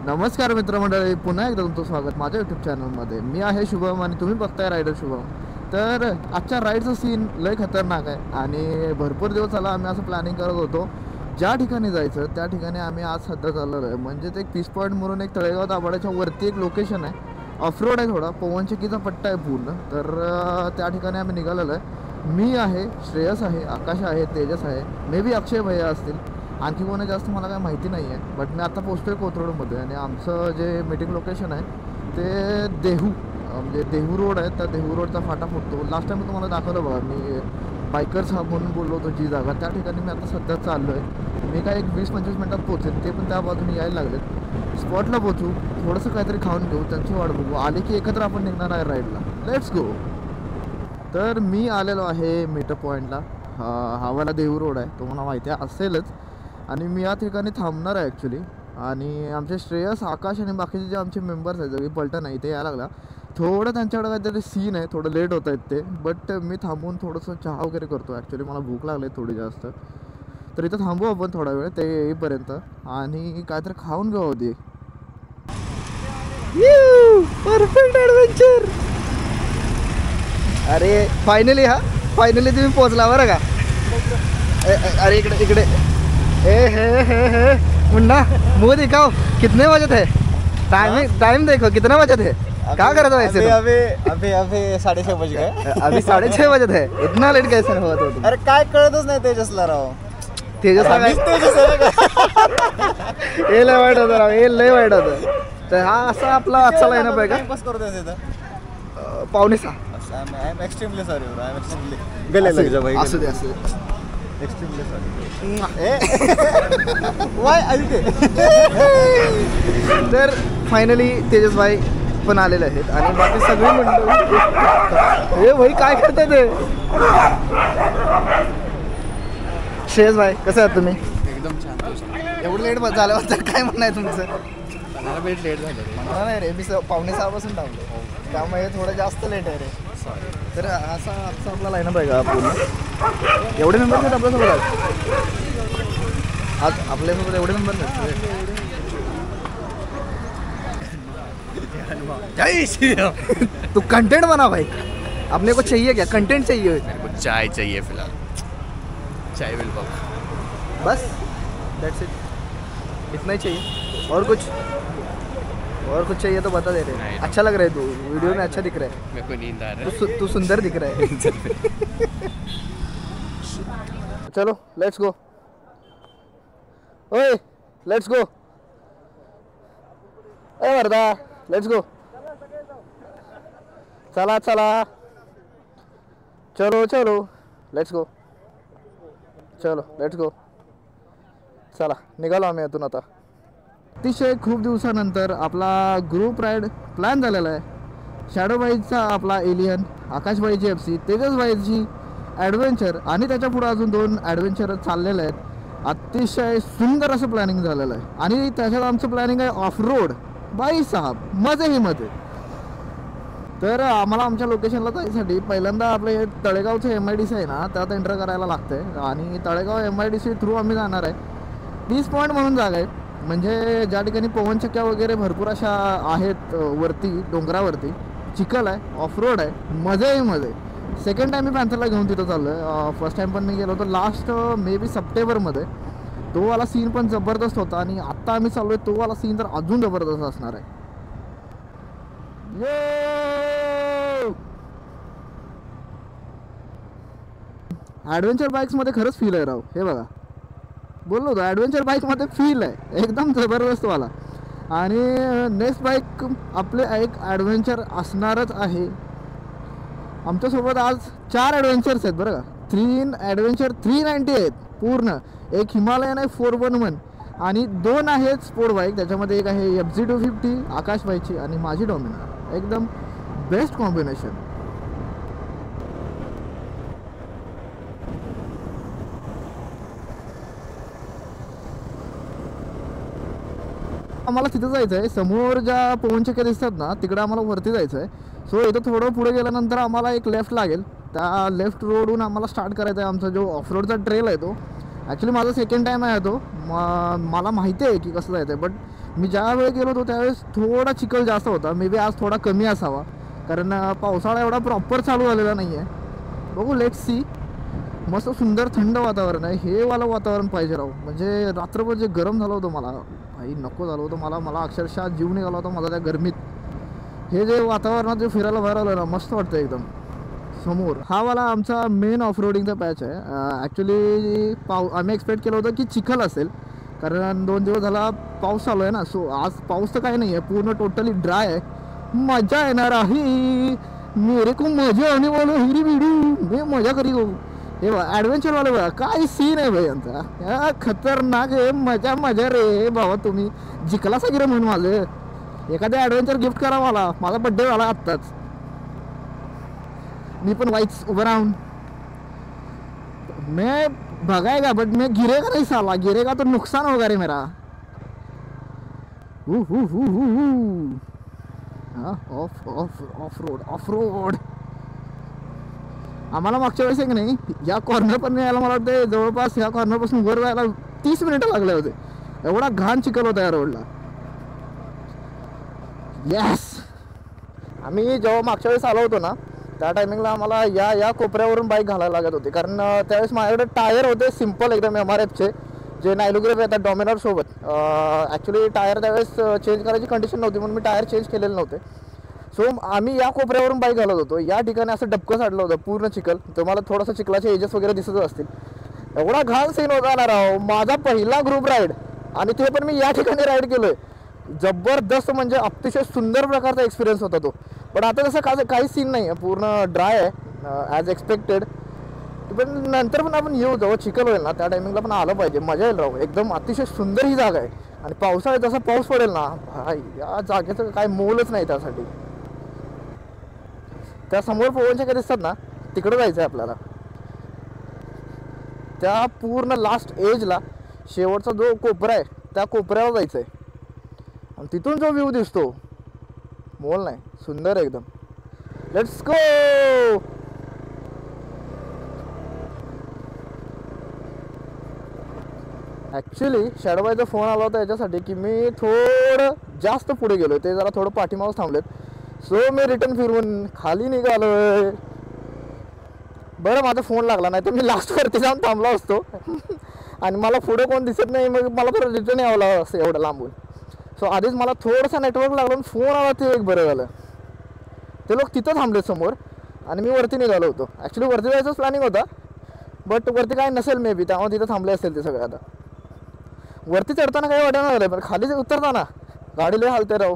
नमस्कार मित्रमंडळी, पुन्हा एकदा तुमचं स्वागत माझ्या यूट्यूब चॅनलमध्ये. मी आहे शुभम आणि तुम्ही बघताय रायडर शुभम. तर आजच्या राईडचा सीन लय खतरनाक आहे आणि भरपूर दिवस झाला आम्ही असं प्लॅनिंग करत होतो ज्या ठिकाणी जायचं त्या ठिकाणी आम्ही आज सध्या चाललेलो आहे. म्हणजे ते एक पीस पॉईंट म्हणून एक तळेगाव दाभाड्याच्या वरती एक लोकेशन आहे, ऑफरोड आहे, थोडा पवनचक्कीचा पट्टा आहे पूर्ण. तर त्या ठिकाणी आम्ही निघालेलो आहे. मी आहे, श्रेयस आहे, आकाश आहे, तेजस आहे, मे बी अक्षय भैया असतील, आणखी कोणी जास्त मला काय माहिती नाही आहे. बट मी आता पोचतो आहे कोथरूडमध्ये आणि आमचं जे मीटिंग लोकेशन आहे ते देहू, म्हणजे देहू रोड आहे. त्या देहू रोडचा फाटा फुटतो. लास्ट टाइम मी तुम्हाला दाखवलं बघा, मी बायकर्स हब म्हणून बोललो होतो जी जागा, त्या ठिकाणी मी आता सध्या चाललो आहे. मी काय एक 20-25 मिनटात पोचेन, ते पण त्या बाजूने यायला लागलेत. स्पॉटला पोचू, थोडंसं काहीतरी खाऊन घेऊ, त्यांची वाट बघू, आले की एकत्र आपण निघणार आहे राईडला. Let's go. तर मी आलेलो आहे मीटअप पॉईंटला. हा वाला देहू रोड आहे, तुम्हाला माहिती आहे असेलच. आणि मी या ठिकाणी थांबणार आहे ॲक्च्युली. आणि आमचे श्रेयस, आकाश आणि बाकीचे जे आमचे मेंबर्स आहेत, जरी पलटा नाही ते यायला लागला. थोडं त्यांच्याकडे काहीतरी सीन आहे, थोडं लेट होत आहेत ते. बट मी थांबून थोडंसं चहा वगैरे करतो. ॲक्च्युली मला भूक लागली आहे थोडी जास्त. तर इथं थांबू आपण थोडा वेळ ते येईपर्यंत आणि काहीतरी खाऊन घेऊ होती. Perfect adventure. अरे फायनली तुम्ही पोहोचला बरं का. अरे इकडे हे मुन्ना, मुँह दिखाओ, कितने बजे थे? टाइम देखो कितना बजे थे. क्या कर रहे थे? अभी 6:30 बज गए. अभी 6:30 बजे थे. इतना लेट कैसे हुआ तो? अरे काय कळतच नाही तेजसला राव. तेजस हे लय वाईट होतं राव, हे लय वाईट होतं. तर हा असा आपला आजचा लाईनअप आहे का? टाइमपास करतोय तिथं. 5:45. I am extremely sorry bro. I am extremely गले लग जा भाई. असू दे. Extremely sorry. वाय आदित्य. तर फायनली तेजस भाई पण आलेले आहेत आणि बाकी सगळी मंडळी. हे भाई काय करताय ते? श्रेयस भाई कसे आहात तुम्ही? एकदम छान. एवढं लेट झाल्याबद्दल काय म्हणणं आहे तुमचं? मला वेट लेट झालं. मला नाही रे, मी 5:45 पासून थांबलो, त्यामुळे थोडं जास्त लेट आहे रे. तर असा आजचा आपला लाईनअप आहे का पूर्ण? एवढे मेंबर आहेत आपल्यासोबत आज आपल्यासोबत एवढे मेंबर आहेत. जय श्री राम. तू कंटेंट बना भाई, अपने को चाहिए क्या? कंटेंट चाहिए. चाय चाहिए फिलहाल. चाय विल बॉक. बस दैट्स इट, इतना ही चाहिए. और कुछ चाहिए तो बता दे रहे. नहीं. अच्छा लग रहा है तू, वीडियो में अच्छा दिख रहा है. मेरे को नींद आ रहा है. तू सुंदर दिख रहा है. चलो लेट्स गो. ओए let's go. A Wardha, let's go. चला चलो लेट्स गो. चला निघालो आम्ही यातून आता. अतिशय खूप दिवसानंतर आपला ग्रुप राईड प्लॅन झालेला आहे. शॅडोबाईचा आपला एलियन, आकाशबाईची FC, तेजसबाईची ॲडव्हेंचर आणि त्याच्या पुढे अजून 2 ॲडव्हेंचर चाललेले आहेत. अतिशय सुंदर असं प्लॅनिंग झालेलं आहे आणि त्याच्यात आमचं प्लॅनिंग आहे ऑफ रोड. बाई साहब मजे. तर आम्हाला आमच्या लोकेशनला जायसाठी पहिल्यांदा आपले तळेगावचं MIDC आहे ना, त्यात एंटर करायला लागतं आहे आणि तळेगाव MIDC थ्रू आम्ही जाणार आहे. पीस पॉईंट म्हणून जागा आहे, म्हणजे ज्या ठिकाणी पवनचक्क्या वगैरे भरपूर अशा आहेत वरती डोंगरावरती. चिखल आहे, ऑफ रोड आहे, मजे. सेकंड टाईम मी पॅन्थरला घेऊन तिथं चाललो आहे. फर्स्ट टाईम पण मी गेलो होतो लास्ट मे बी सप्टेंबरमध्ये. तो वाला सीन पण जबरदस्त होता आणि आत्ता आम्ही चाललो आहे तो वाला सीन तर अजून जबरदस्त असणार आहे. ॲडव्हेंचर बाईक्समध्ये खरंच फील आहे राव. हे बघा, बोललो होतो ॲडव्हेंचर बाईकमध्ये फील आहे एकदम जबरदस्त वाला. आणि नेक्स्ट बाईक आपले एक ॲडव्हेंचर असणारच आहे. आमच्यासोबत आज 4 ॲडव्हेंचर्स आहेत बरं का. 3 ॲडव्हेंचर 390 आहेत पूर्ण. एक हिमालयन आहे 411 आणि 2 आहेत स्पोर्ट बाईक. त्याच्यामध्ये एक आहे FZ250 आकाशबाईची आणि माझी डॉमिनर. एकदम बेस्ट कॉम्बिनेशन. आम्हाला तिथं जायचं आहे. समोर ज्या पवनचक्क्या दिसतात ना तिकडे आम्हाला वरती जायचं आहे. सो इथं थोडं पुढे गेल्यानंतर आम्हाला एक लेफ्ट लागेल. त्या लेफ्ट रोडहून आम्हाला स्टार्ट करायचा आहे आमचा जो ऑफ रोडचा ट्रेल आहे तो. ॲक्च्युली माझा सेकंड टाईम आहे तो. मला माहिती आहे की कसं जायचं आहे, बट मी ज्या वेळी गेलो होतो त्यावेळेस थोडा चिखल जास्त होता, मे बी आज थोडा कमी असावा, कारण पावसाळा एवढा प्रॉपर चालू झालेला नाही आहे. बघू, लेट्स सी. मस्त सुंदर थंड वातावरण आहे, हे वाला वातावरण पाहिजे राहू. म्हणजे रात्रभर जे गरम झालं होतं मला, भाई नको झालं होतं मला अक्षरशः जीव निघाला होता माझा त्या गरमीत. हे जे वातावरणात जे फिरायला बाहेर आलं ना, मस्त वाटतं एकदम. समोर हा वाला आमचा मेन ऑफ रोडिंगचा पॅच आहे. ॲक्च्युली आम्ही एक्सपेक्ट केलं होतं की चिखल असेल, कारण 2 दिवस झाला पाऊस चालू आहे ना. सो आज पाऊस तर काही नाही आहे, पूर्ण टोटली ड्राय आहे. मजा येणार आहे, मेरे को मजा आने वाला हिरी बिडू, मी मजा करी गो. हे बघा ॲडव्हेंचरवाले बघा काय सीन आहे भाई यांचा, खतरनाक आहे. मजा मजा रे बाबा, तुम्ही जिंकला सगळं म्हणून माझं एखादं ॲडव्हेंचर गिफ्ट करा मला. माझा बड्डे झाला आत्ताच, मी पण वाईच उभं राहून मैं भगाएगा, बट मैं गिरेगा नहीं साला, गिरेगा तो नुकसान होगा रे मेरा. Of road. आम्हाला मागच्या वेळेस एक नाही, या कॉर्नर पण यायला मला वाटतं जवळपास ह्या कॉर्नरपासून वर जायला 30 मिनिटं लागले होते, एवढा घाण चिखल होता या रोडला. येस, आम्ही जेव्हा मागच्या वेळेस आलो होतो ना, त्या टायमिंगला आम्हाला या कोपऱ्यावरून बाईक घालायला लागत होती, कारण त्यावेळेस माझ्याकडे टायर होते सिम्पल एकदम MRFचे, जे नायलोग्रेफ येतात डॉमिनर सोबत. ॲक्च्युली टायर त्यावेळेस चेंज करायची कंडिशन नव्हती, म्हणून मी टायर चेंज केलेले नव्हते. सो आम्ही या कोपऱ्यावरून बाईक घालत होतो. या ठिकाणी असं डबकं साडलं होतं पूर्ण चिखल. तुम्हाला थोडंसं चिखलाचे एजेस वगैरे दिसत असतील. एवढा घाण सीन होता ना राव. माझा पहिला ग्रुप राईड, आणि ते पण मी या ठिकाणी राईड केलो आहे. जबरदस्त, म्हणजे अतिशय सुंदर प्रकारचा एक्सपिरियन्स होता तो. पण आता तसं काही सीन नाही आहे, पूर्ण ड्राय आहे ॲज एक्सपेक्टेड. पण नंतर पण आपण येऊ, जेव्हा चिखल होईल ना त्या टायमिंगला पण आलं पाहिजे, मजा येईल राहू. एकदम अतिशय सुंदर ही जागा आहे, आणि पावसाळ्यात जसा पाऊस पडेल ना, या जागेचं काय मोलच नाही त्यासाठी. त्या समोर पवनच्या काही दिसतात ना, तिकडं जायचं आहे आपल्याला. त्या पूर्ण लास्ट एजला शेवटचा जो कोपरा आहे त्या कोपऱ्यावर जायचं आहे, आणि तिथून जो व्ह्यू दिसतो मोल नाही, सुंदर एकदम. Let's go. ॲक्च्युली शॅडोबाईचा फोन आला होता याच्यासाठी की मी थोडं जास्त पुढे गेलो, ते जरा थोडं पाठीमागच थांबलेत. सो मी रिटर्न फिरवून खाली निघालोय. बरं माझा फोन लागला, नाही तर मी लास्टवरती जाऊन थांबलो असतो आणि मला पुढे कोण दिसत नाही, मग मला परत रिटर्न यावं लागलं असं एवढं लांबून. सो आधीच मला थोडंसं नेटवर्क लागलं, फोन आला ते एक बरं झालं. ते लोक तिथं थांबले समोर, आणि मी वरती निघालो होतो. ॲक्च्युली वरती जायचंच प्लॅनिंग होता, बट वरती काय नसेल मे बी, त्यामुळे तिथं थांबले असेल ते सगळे. आता वरती चढताना काही वाटत नाही, पण खाली उतरताना गाडी लय हालते राहू.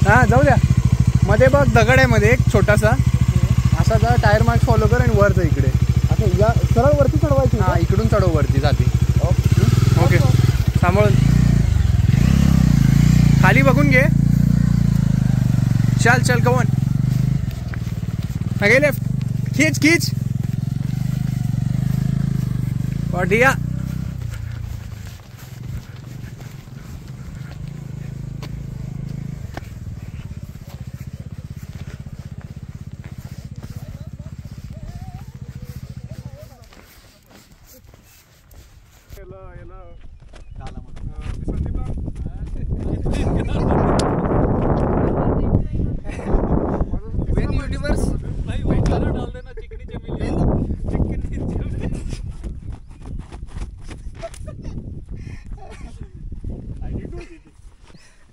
हां जाऊ द्या. मध्ये बघ दगड आहे मध्ये एक छोटासा, असा जा टायर मार्क फॉलो कर आणि वर जा इकडे. आता या सरळ वरती चढवायची. हां इकडून चढव वरती जाते. ओके सांभाळून खाली बघून घे. चल चल कमॉन. आगे लेफ्ट, खींच खींच. बढ़िया.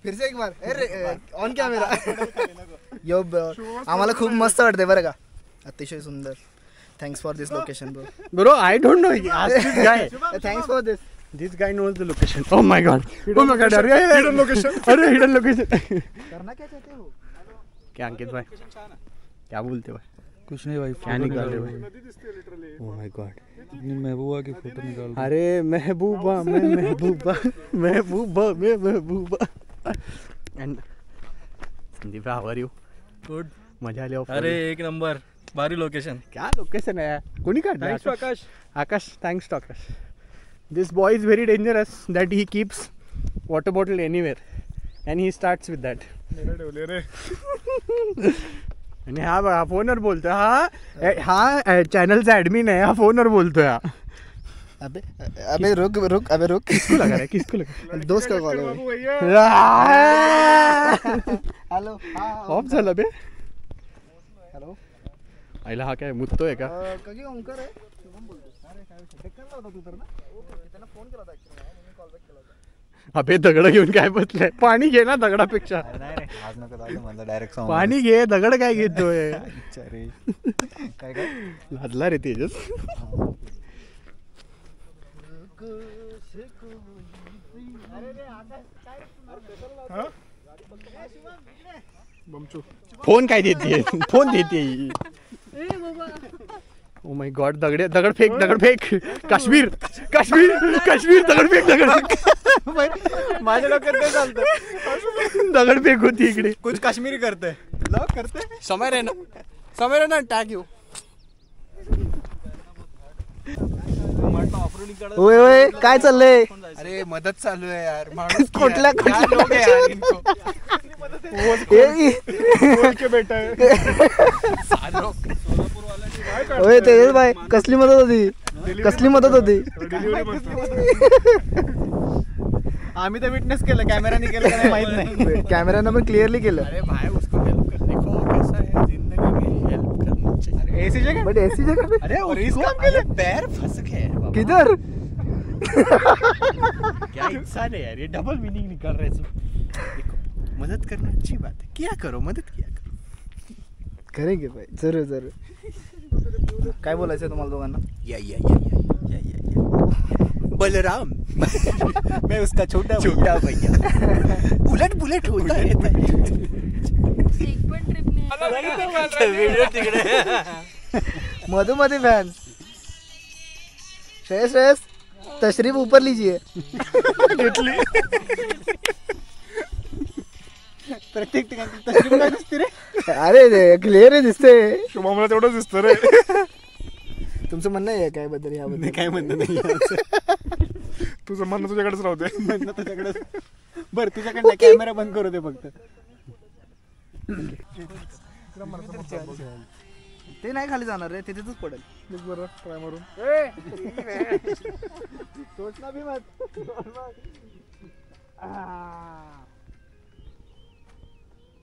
फिर से एक बार ऑन कॅमेरा. यो आम्हाला खूप मस्त वाटते बरं का, अतिशय सुंदर. Thanks for this location bro. I don't know this guy. Thanks for this. This guy knows the location. Oh my god. Oh my god. Hidden location. अरे hidden location. करना क्या चाहते हो? क्या अंकित भाई क्या बोलते भाई? कुछ नहीं भाई, क्या निकाल रहे भाई? ओह माय गॉड, इतनी महबूबा की फोटो निकाल रहे. अरे महबूबा मैं महबूबा महबूबा मैं महबूबा. And Sandeep how are you? Good. मजा आली. अरे एक नंबर, भारी लोकेशन. क्या लोकेशन है कोणी काढलं? Thanks to Akash. Akash, thanks to Akash. This boy is very dangerous that he keeps water bottle anywhere and he starts with that. ठेवले रे. आणि हा बघा फोनवर बोलतोय. हा चॅनलचा ऍडमिन आहे. हा फोनवर बोलतोय. हा अबे अबे रुक रुक अबे रुक. किसको लगा रहा है? किसको लगा? दोस्त का कॉल है. हॅलो ऑफ झाला बे. हॅलो आईला हा काय मुततोय का? कधी ओंकार आहे. शुभम बोलतो. अरे काय डेक्कनला होता तू तर ना. त्यांना फोन केला होता ऍक्च्युअली म्हणून कॉल बॅक केला होता. अबे दगड घेऊन काय बसलाय? पाणी घे ना दगडापेक्षा. आज नका जाऊ म्हणलं डायरेक्ट पाणी घे. दगड काय घेतोय? काय काय लादला रे तेजस. फोन काय देते? फोन देते. Oh my God. दगड फेक. दगड फेक. काश्मीर काश्मीर काश्मीर. दगड फेक. दगड फेक. माझ्या डोक्यात ते चालतं. दगड फेक होती इकडे. कुछ काश्मीरी करते करते. समय रे ना टाक येऊ. ओय ओय काय चाललंय. अरे मदत चालू आहे यार. माणूस कुठल्या बेटा ओय तेजस भाई कसली मदत होती. कसली मदत होती. आम्ही तर विटनेस केलं. कॅमेराने केलं का नाही माहित नाही. कॅमेऱ्यानं पण क्लिअरली केलं. अरे भाई उसको हेल्प करने को कैसा है जिंदगी में हेल्प करना चाहिए. एसी जगह बट ऐसी जगह पे अरे और इस काम के लिए पैर फंस गए बाबा. किधर. क्या इंसान है यार. ये डबल मीनिंग निकल रहा है सब. देखो मदद करना अच्छी बात है. किया करो. मदद किया करो. करेंगे भाई जरूर जरूर. काय बोलायचं तुम्हाला दोघांना. बलराम. मैं उसका छोटा भैया. बुलेट होता रहता है. एक पण ट्रिप नाही. मधुमती फैंस. श्रेयस तशरीफ ऊपर लीजिए. प्रत्येक ठिकाणी दिसते रे. अरे क्लिअर दिसते. शुभमला तेवढंच दिसतं रे. तुमचं म्हणणं आहे काय बद्दल याबद्दल. काय म्हणणं नाही. तुझं म्हणणं तुझ्याकडेच राहू दे. म्हणणं तुझ्याकडेच. बरं तुझ्याकडे कॅमेरा बंद करू दे फक्त. ते नाही खाली जाणार रे. ते तिथेच पडेल. बरं ट्राय मारून. सोचना भी मत.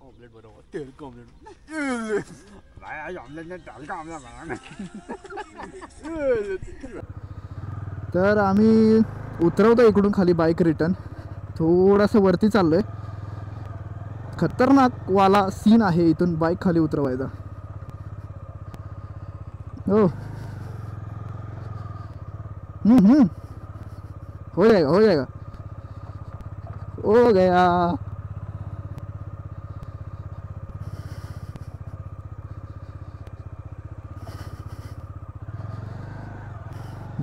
ऑमलेट बरोबर. तेल ऑमलेट. तर आम्ही उतरवतो इकडून खाली बाईक रिटर्न. थोडंसं वरती चाललोय. खतरनाक वाला सीन आहे इथून बाईक खाली उतरवायचा. हो हो जाएगा हो गया.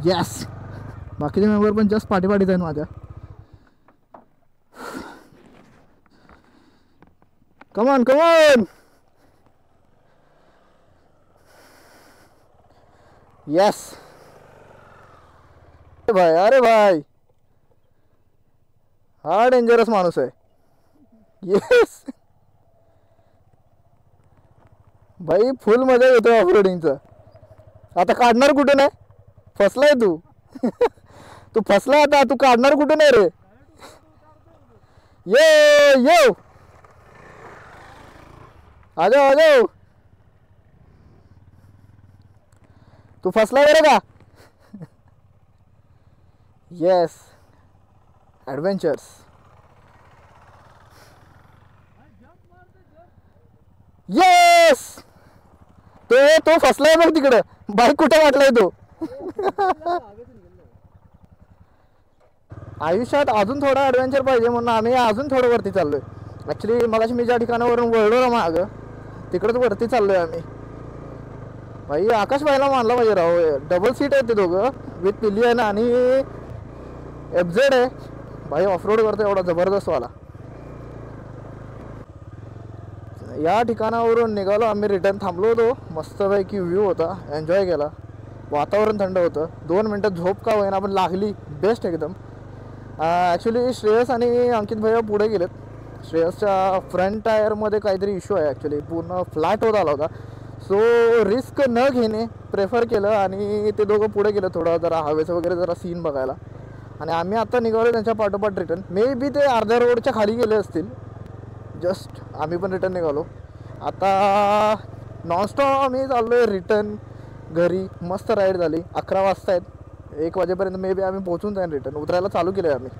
यस. बाकीचे मेंबर पण जस्ट पाठीत आहेत माझ्या. Come on come on. यस अरे भाई हा डेंजरस माणूस आहे. येस भाई फुल मजा येतो ऑफरोडिंगचा. आता काढणार कुठे नाही. फसलाय तू. तू फसला आता. तू काढणार कुठे नाही रे. ये आ जाओ. तू फसला बरं का. Yes adventures. येस तो फसलाय बघ तिकडं. बाईक कुठे वाटलाय तो. आयुष्यात अजून थोडा ॲडव्हेंचर पाहिजे म्हणून आम्ही अजून थोडं वरती चाललोय. ॲक्च्युली मगाशी मी ज्या ठिकाणावरून वळलो ना मागं तिकडंच वरती चाललोय आम्ही. भाई आकाश भाईला मानला पाहिजे राव. डबल सीट आहे ते दोघं विथ पिलियन आणि FZ आहे. भाई ऑफरोड करतो एवढा जबरदस्त वाला. या ठिकाणावरून निघालो आम्ही. रिटर्न थांबलो होतो. मस्तपैकी व्ह्यू होता. एन्जॉय केला. वातावरण थंड होतं. 2 मिनटं झोप का होईना पण लागली. बेस्ट एकदम. ॲक्च्युली श्रेयस आणि अंकित भैया पुढे गेलेत श्रेयसच्या फ्रंट टायरमध्ये काहीतरी इश्यू आहे ॲक्च्युली, पूर्ण फ्लॅट होत आला होता. सो रिस्क न घेणे प्रेफर केलं आणि ते दोघं पुढे गेलं थोडं जरा हवेचं वगैरे जरा सीन बघायला. आणि आम्ही आता निघालो त्यांच्या पाठोपाठ रिटर्न. मे बी ते अर्ध्या रोडच्या खाली गेले असतील. जस्ट आम्ही पण रिटर्न निघालो. आता नॉनस्टॉप आम्ही चाललो आहे रिटर्न घरी. मस्त राईड झाली. 11 वाजता आहेत. 1 वाजेपर्यंत मे बी आम्ही पोहोचून जाईन रिटर्न. उतरायला चालू केलं आहे आम्ही.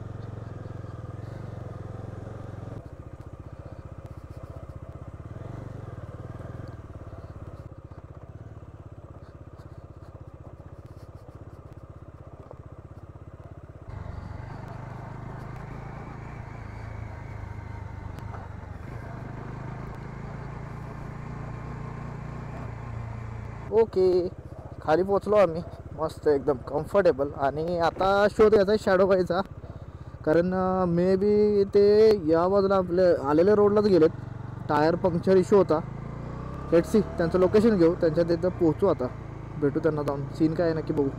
ओके, खाली पोचलो आम्ही. मस्त एकदम कम्फर्टेबल. आणि आता शोध घ्यायचा आहे शॅडो गाईचा, कारण मे बी ते या बाजूला आपले आलेल्या रोडलाच गेलेत. टायर पंक्चर इश्यू होता. लेट्स सी, त्यांचं लोकेशन घेऊ, त्यांच्या तिथं पोहोचू. आता भेटू त्यांना जाऊन. सीन काय आहे नक्की बघू.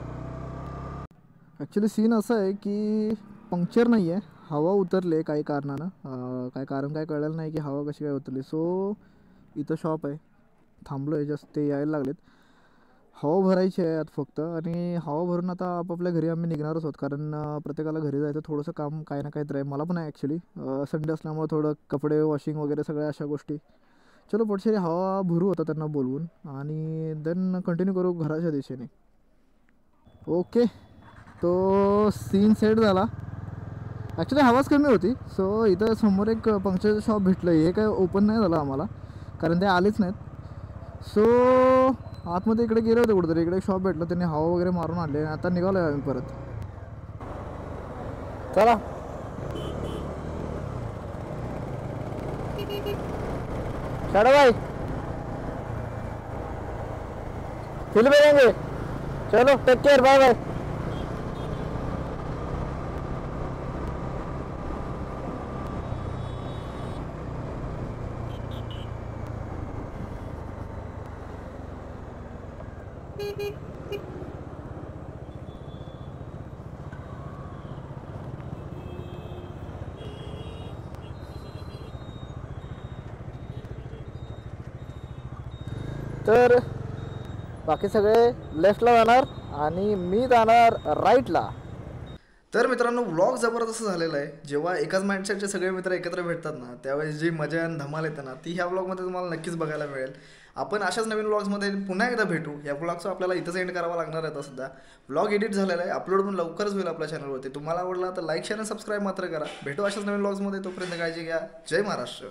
ॲक्च्युली सीन असं आहे की पंक्चर नाही आहे, हवा उतरले काही कारणानं. काय कारण काय कळलेलं नाही की हवा कशी काय उतरली. सो इथं शॉप आहे, थांबलो आहे जस्ट. ते यायला लागलेत. हवा भरायची आहे आत फक्त. आणि हवा भरून आता आपापल्या घरी आम्ही निघणारच आहोत, कारण प्रत्येकाला घरी जायचं थोडंसं काम काही ना काहीतरी आहे. मला पण आहे ॲक्च्युली. संडे असल्यामुळं थोडं कपडे वॉशिंग वगैरे सगळ्या अशा गोष्टी. चलो पुढच्या हवा भरू होता त्यांना बोलवून, आणि देन कंटिन्यू करू घराच्या दिशेने. ओके, तो सीन सेट झाला. ॲक्च्युली हवाच कमी होती. सो इथं समोर एक पंक्चरचं शॉप भेटलं. हे काय ओपन नाही झालं आम्हाला, कारण ते आलेच नाहीत. सो आतमध्ये इकडे गेले होते कुठेतरी. इकडे एक शॉप भेटलं, त्यांनी हवा वगैरे मारून आणले. आता निघालो आहे आम्ही परत. चला शॅडो भाई, फिर मिलेंगे. चलो टेक केअर, बाय बाय. तर बाकी सगळे लेफ्टला जाणार आणि मी जाणार राईटला. तर मित्रांनो, व्लॉग जबरदस्त झालेला आहे. जेव्हा एकाच माइंडसेटचे सगळे मित्र एकत्र भेटतात ना, त्यावेळेस जी मजा आणि धमाल येते ना, ती ह्या व्लॉगमध्ये तुम्हाला नक्कीच बघायला मिळेल. आपण अशाच नवीन व्लॉग्समध्ये पुन्हा एकदा भेटू. या व्लॉगचं आपल्याला इथंच एंड करावा लागणार आहे. आता सध्या व्लॉग एडिट झालेला आहे, अपलोड पण लवकरच होईल आपल्या चॅनलवरती. तुम्हाला आवडला तर लाईक शेअर आणि सबस्क्राईब मात्र करा. भेटू अशाच नवीन व्लॉग्समध्ये. तोपर्यंत काळजी घ्या. जय महाराष्ट्र.